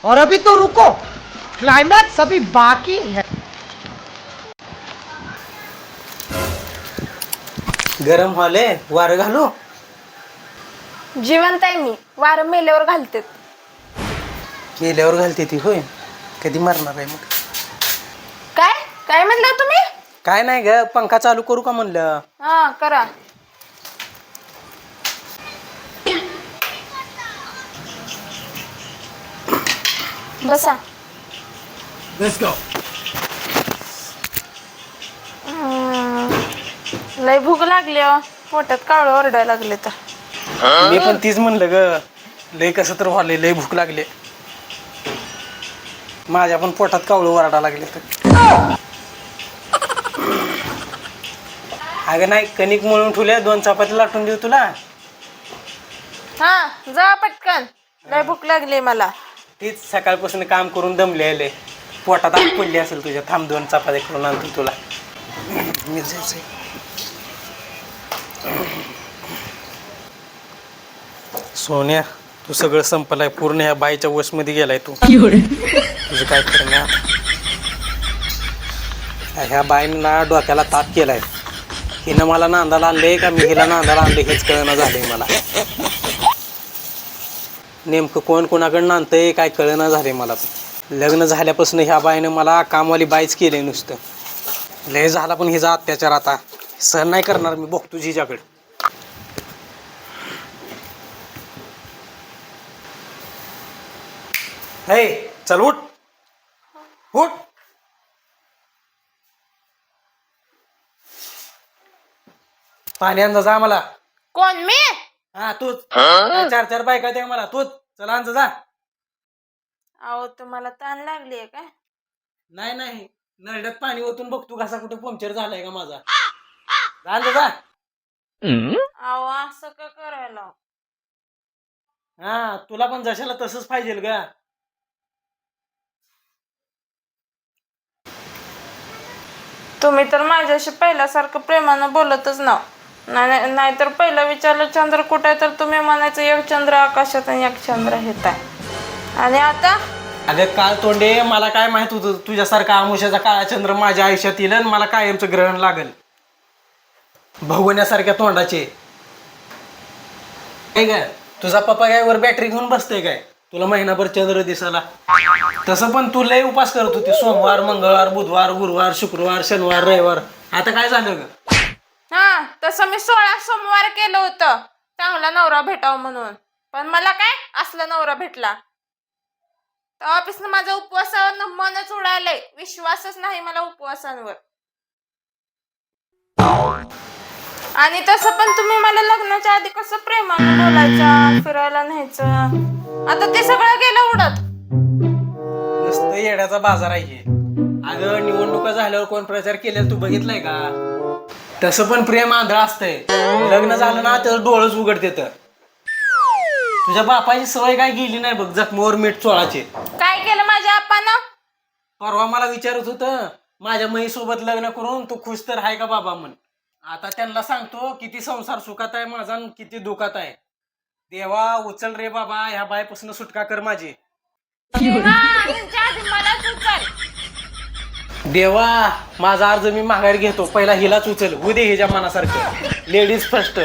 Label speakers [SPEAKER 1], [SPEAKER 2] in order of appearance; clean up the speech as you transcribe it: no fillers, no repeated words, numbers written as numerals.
[SPEAKER 1] और अभी तो रुको, क्लाइमैक्स अभी बाकी है.
[SPEAKER 2] गरम व्हाले वारं घालू.
[SPEAKER 3] जिवंत आहे मी, वारं मेल्यावर घालते.
[SPEAKER 2] गेल्यावर घालते ती होय. कधी मरणार आहे मग.
[SPEAKER 3] काय काय म्हणलं तुम्ही?
[SPEAKER 2] काय नाही ग, पंखा चालू करू का म्हणलं.
[SPEAKER 3] हा करा. बसा.
[SPEAKER 2] Let's go.
[SPEAKER 3] लय भूक लागली हो, पोटात कावळं ओरडायला लागले तर.
[SPEAKER 2] मी पण तीच म्हणलं ग, लय कसं तर व्हाले, लय भूक लागले. माझ्या पण पोटात कावळं ओरडा लागले तर. अगं नाही, कणिक मळून ठेवल्या, 2 चपाती लाटून देऊ तुला.
[SPEAKER 3] हा जा पटकन, लय भूक लागली मला.
[SPEAKER 2] तीच सकाळपासून काम करून दमले, पोटात आग पडली असेल तुझ्या. थांब 2 चपात्या करून आणतो तुला. मी जायचंय. सोन्या, तू सगळं संपलाय, पूर्ण ह्या बाईच्या वशमध्ये गेलाय तू. तुझं काय खरं नाही. ह्या बाईनं ना डोक्याला ताप केलाय. हिनं मला नांदाला आणले का मी हिला नांदाला आणले हेच कळणं झालंय मला. नेमकं कोण कोणाकडं नांदतंय काय कळणं झालंय मला. लग्न झाल्यापासून ह्या बाईनं मला कामवाली बाईच केले नुसतं. लय झाला पण हिचा अत्याचार आता सहन नाही करणार मी. बघतो हिच्याकडे. हे चल उठ उठ. पाणी आणजा जा मला.
[SPEAKER 3] कोण मी?
[SPEAKER 2] हा तूच. 4 बायका द्या मला. तूच चला आणजा जा.
[SPEAKER 3] अहो तुम्हाला ताण लागली आहे काय?
[SPEAKER 2] नाही नाही, नळड्यात पाणी ओतून बघतो कसा कुठे पंक्चर झालाय का माझा. आणजा जा.
[SPEAKER 3] अहो असं का करायला?
[SPEAKER 2] हा तुला पण जशाला तसंच पाहिजे ग.
[SPEAKER 3] तुम्ही तर माझ्याशी पहिल्यासारखं प्रेमानं बोलतच नाहीतर पहिलं विचारलं चंद्र कुठे तर तुम्ही म्हणायचं एक चंद्र आकाशात आणि एक चंद्र हेत आहे. आणि आता
[SPEAKER 2] अगं काळ तोंडे, मला काय माहित होतं तुझ्यासारखा आमुष्याचा काळा चंद्र माझ्या आयुष्यात येईल आणि मला कायमचं ग्रहण लागेल. भगवण्यासारख्या तोंडाचे. काय काय तुझा पप्पा काय वर बॅटरी घेऊन बसते काय तुला महिनाभर चंद्र दिसायला. तसं पण तू लय उपास करत होती. सोमवार, मंगळवार, बुधवार, गुरुवार, शुक्रवार, शनिवार, रविवार. आता काय झालं ग?
[SPEAKER 3] हा तसं मी 16 सोमवार केलं होतं चांगला नवरा भेटावं म्हणून. पण मला काय असला नवरा भेटला. तेव्हापासून माझा उपवासावर मनच उडालंय. विश्वासच नाही मला उपवासांवर. आणि तसं पण तुम्ही मला लग्नाच्या आधी कसं प्रेमानं बोलायचं, फिरायला न्यायचं. आता ते सगळं गेलं उडत.
[SPEAKER 2] नुसतं येड्याचा बाजार आहे. अगं निवडणुका झाल्यावर कोण प्रचार केलेला तू बघितलाय का? तसं पण प्रेम आंधळा असतंय. लग्न झालं ना त्याचं डोळंच उघडते. तर तुझ्या बापाची सवय काय गेली नाही बघ, जखमावर मीठ चोळाचे.
[SPEAKER 3] काय केलं माझ्या आप्पानं?
[SPEAKER 2] परवा मला विचारत होतं माझ्या मई सोबत लग्न करून तू खुश तर आहे का बाबा म्हण. आता त्यांना सांगतो किती संसार सुखात आहे माझा आणि किती दुखात आहे. देवा उचल रे बाबा, ह्या बायपासून सुटका कर माझी. देवा माझा अर्ज मी माघारी घेतो. पहिला हिलाच उचल. उदे हिच्या मनासारखं. Ladies first.